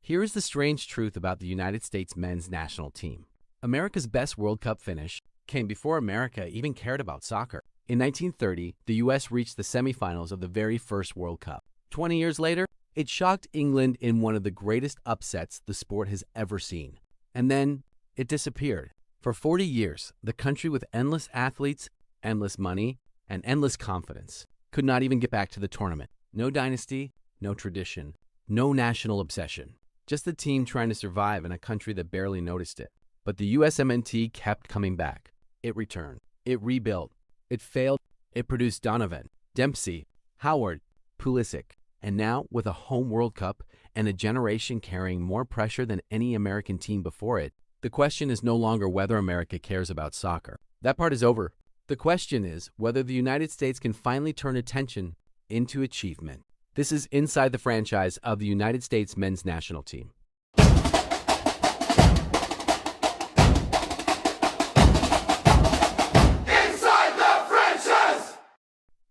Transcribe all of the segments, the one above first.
Here is the strange truth about the United States men's national team. America's best World Cup finish came before America even cared about soccer. In 1930, the U.S. reached the semifinals of the very first World Cup. 20 years later, it shocked England in one of the greatest upsets the sport has ever seen. And then it disappeared. For 40 years, the country with endless athletes, endless money, and endless confidence could not even get back to the tournament. No dynasty, no tradition, no national obsession. Just a team trying to survive in a country that barely noticed it. But the USMNT kept coming back. It returned. It rebuilt. It failed. It produced Donovan, Dempsey, Howard, Pulisic. And now, with a home World Cup and a generation carrying more pressure than any American team before it, the question is no longer whether America cares about soccer. That part is over. The question is whether the United States can finally turn attention into achievement. This is Inside the Franchise of the United States men's national team. Inside the Franchise!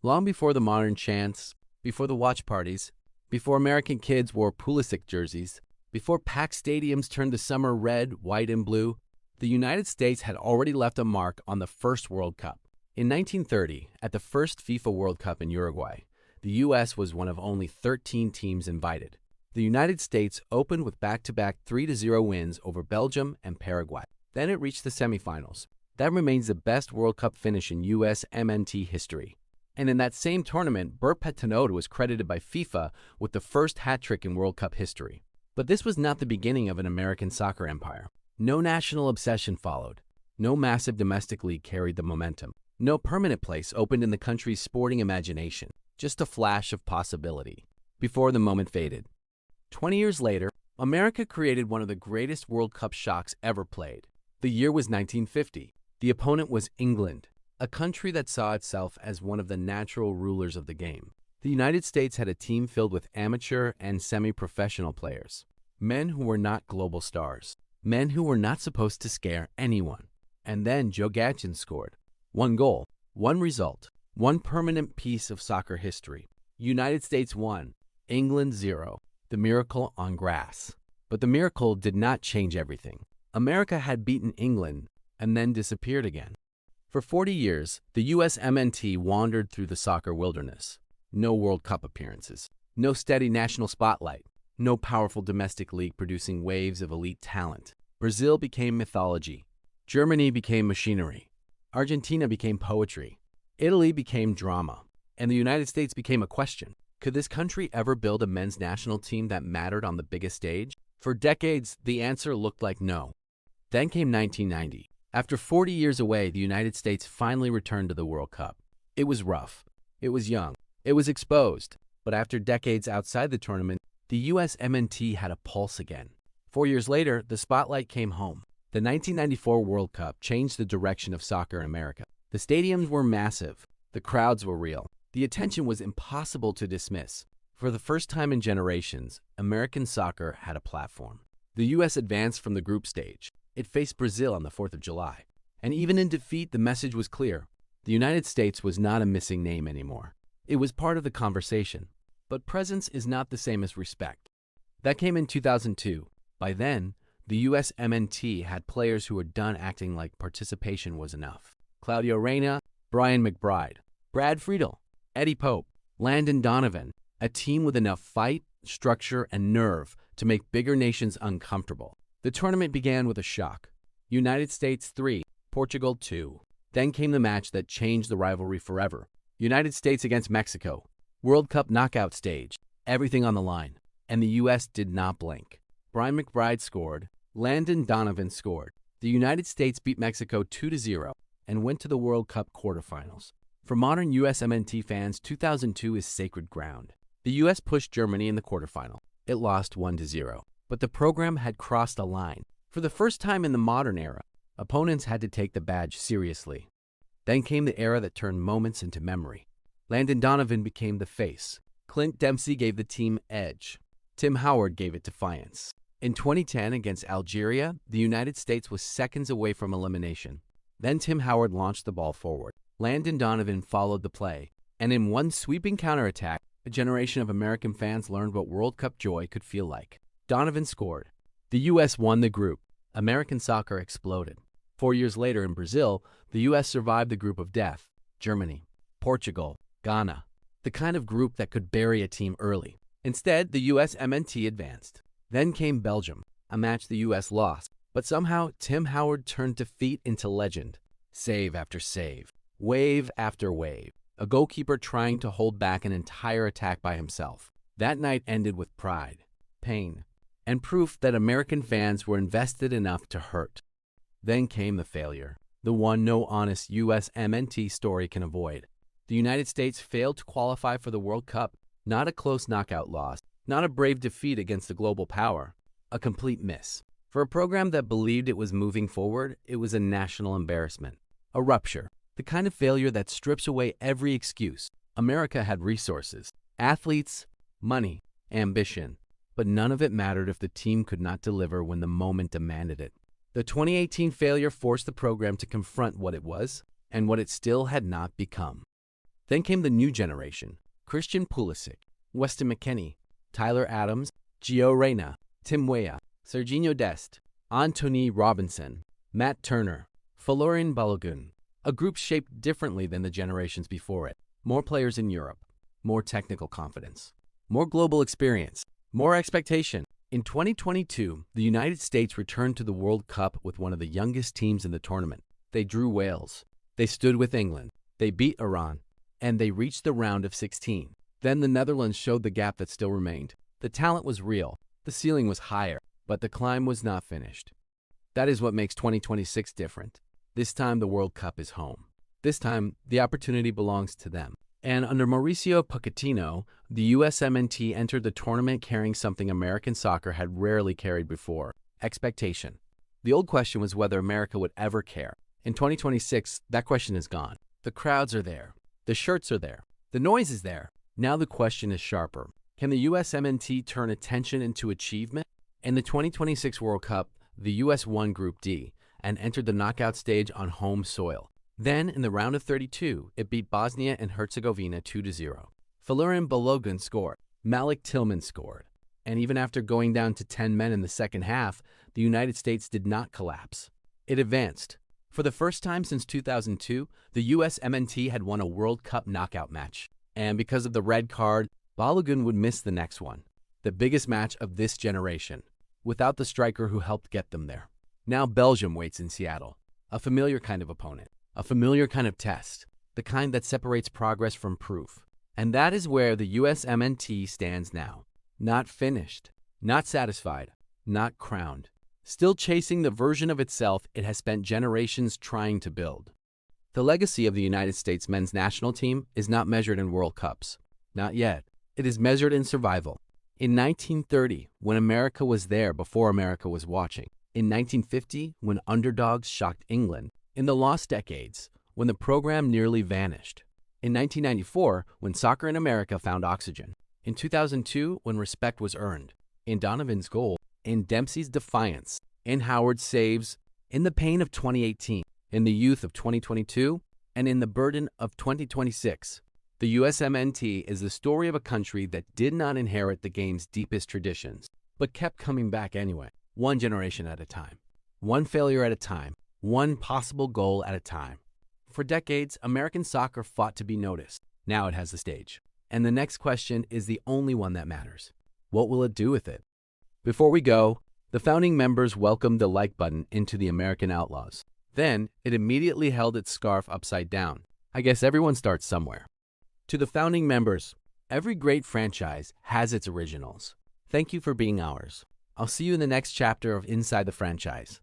Long before the modern chants, before the watch parties, before American kids wore Pulisic jerseys, before packed stadiums turned the summer red, white, and blue, the United States had already left a mark on the first World Cup. In 1930, at the first FIFA World Cup in Uruguay, the U.S. was one of only 13 teams invited. The United States opened with back-to-back 3-0 wins over Belgium and Paraguay. Then it reached the semifinals. That remains the best World Cup finish in USMNT history. And in that same tournament, Bert Pettenot was credited by FIFA with the first hat-trick in World Cup history. But this was not the beginning of an American soccer empire. No national obsession followed. No massive domestic league carried the momentum. No permanent place opened in the country's sporting imagination. Just a flash of possibility before the moment faded. 20 years later, America created one of the greatest World Cup shocks ever played. The year was 1950. The opponent was England, a country that saw itself as one of the natural rulers of the game. The United States had a team filled with amateur and semi-professional players, men who were not global stars, men who were not supposed to scare anyone. And then Joe Gatchin scored. One goal, one result, one permanent piece of soccer history. United States 1, England 0. The miracle on grass. But the miracle did not change everything. America had beaten England and then disappeared again. For 40 years, the USMNT wandered through the soccer wilderness. No World Cup appearances, no steady national spotlight, no powerful domestic league producing waves of elite talent. Brazil became mythology. Germany became machinery. Argentina became poetry. Italy became drama. And the United States became a question. Could this country ever build a men's national team that mattered on the biggest stage? For decades, the answer looked like no. Then came 1990. After 40 years away, the United States finally returned to the World Cup. It was rough. It was young. It was exposed. But after decades outside the tournament, the USMNT had a pulse again. 4 years later, the spotlight came home. The 1994 World Cup changed the direction of soccer in America. The stadiums were massive. The crowds were real. The attention was impossible to dismiss. For the first time in generations, American soccer had a platform. The U.S. advanced from the group stage. It faced Brazil on the 4th of July. And even in defeat, the message was clear. The United States was not a missing name anymore. It was part of the conversation. But presence is not the same as respect. That came in 2002. By then, the USMNT had players who were done acting like participation was enough. Claudio Reyna, Brian McBride, Brad Friedel, Eddie Pope, Landon Donovan, a team with enough fight, structure, and nerve to make bigger nations uncomfortable. The tournament began with a shock. United States 3, Portugal 2. Then came the match that changed the rivalry forever. United States against Mexico. World Cup knockout stage. Everything on the line. And the U.S. did not blink. Brian McBride scored. Landon Donovan scored. The United States beat Mexico 2-0 and went to the World Cup quarterfinals. For modern USMNT fans, 2002 is sacred ground. The U.S. pushed Germany in the quarterfinal. It lost 1-0. But the program had crossed a line. For the first time in the modern era, opponents had to take the badge seriously. Then came the era that turned moments into memory. Landon Donovan became the face. Clint Dempsey gave the team edge. Tim Howard gave it defiance. In 2010 against Algeria, the United States was seconds away from elimination. Then Tim Howard launched the ball forward. Landon Donovan followed the play. And in one sweeping counterattack, a generation of American fans learned what World Cup joy could feel like. Donovan scored. The U.S. won the group. American soccer exploded. 4 years later in Brazil, the U.S. survived the group of death. Germany, Portugal, Ghana. The kind of group that could bury a team early. Instead, the USMNT advanced. Then came Belgium, a match the U.S. lost. But somehow, Tim Howard turned defeat into legend. Save after save. Wave after wave. A goalkeeper trying to hold back an entire attack by himself. That night ended with pride, pain, and proof that American fans were invested enough to hurt. Then came the failure, the one no honest USMNT story can avoid. The United States failed to qualify for the World Cup, not a close knockout loss, not a brave defeat against a global power, a complete miss. For a program that believed it was moving forward, it was a national embarrassment, a rupture, the kind of failure that strips away every excuse. America had resources, athletes, money, ambition, but none of it mattered if the team could not deliver when the moment demanded it. The 2018 failure forced the program to confront what it was and what it still had not become. Then came the new generation: Christian Pulisic, Weston McKennie, Tyler Adams, Gio Reyna, Tim Weah, Serginho Dest, Anthony Robinson, Matt Turner, Folarin Balogun. A group shaped differently than the generations before it. More players in Europe, more technical confidence, more global experience, more expectation. In 2022, the United States returned to the World Cup with one of the youngest teams in the tournament. They drew Wales. They stood with England. They beat Iran. And they reached the round of 16. Then the Netherlands showed the gap that still remained. The talent was real. The ceiling was higher. But the climb was not finished. That is what makes 2026 different. This time the World Cup is home. This time the opportunity belongs to them. And under Mauricio Pochettino, the USMNT entered the tournament carrying something American soccer had rarely carried before: expectation. The old question was whether America would ever care. In 2026, that question is gone. The crowds are there. The shirts are there. The noise is there. Now the question is sharper. Can the USMNT turn attention into achievement? In the 2026 World Cup, the U.S. won Group D and entered the knockout stage on home soil. Then, in the round of 32, it beat Bosnia and Herzegovina 2-0. Folarin Balogun scored. Malik Tillman scored. And even after going down to 10 men in the second half, the United States did not collapse. It advanced. For the first time since 2002, the USMNT had won a World Cup knockout match. And because of the red card, Balogun would miss the next one, the biggest match of this generation, without the striker who helped get them there. Now Belgium waits in Seattle, a familiar kind of opponent, a familiar kind of test, the kind that separates progress from proof. And that is where the USMNT stands now. Not finished, not satisfied, not crowned. Still chasing the version of itself it has spent generations trying to build. The legacy of the United States men's national team is not measured in World Cups. Not yet. It is measured in survival. In 1930, when America was there before America was watching. In 1950, when underdogs shocked England. In the lost decades, when the program nearly vanished. In 1994, when soccer in America found oxygen. In 2002, when respect was earned. In Donovan's goal. In Dempsey's defiance. In Howard's saves. In the pain of 2018. In the youth of 2022. And in the burden of 2026. The USMNT is the story of a country that did not inherit the game's deepest traditions, but kept coming back anyway, one generation at a time, one failure at a time, one possible goal at a time. For decades, American soccer fought to be noticed. Now it has the stage. And the next question is the only one that matters. What will it do with it? Before we go, the founding members welcomed the like button into the American Outlaws. Then, it immediately held its scarf upside down. I guess everyone starts somewhere. To the founding members, every great franchise has its originals. Thank you for being ours. I'll see you in the next chapter of Inside the Franchise.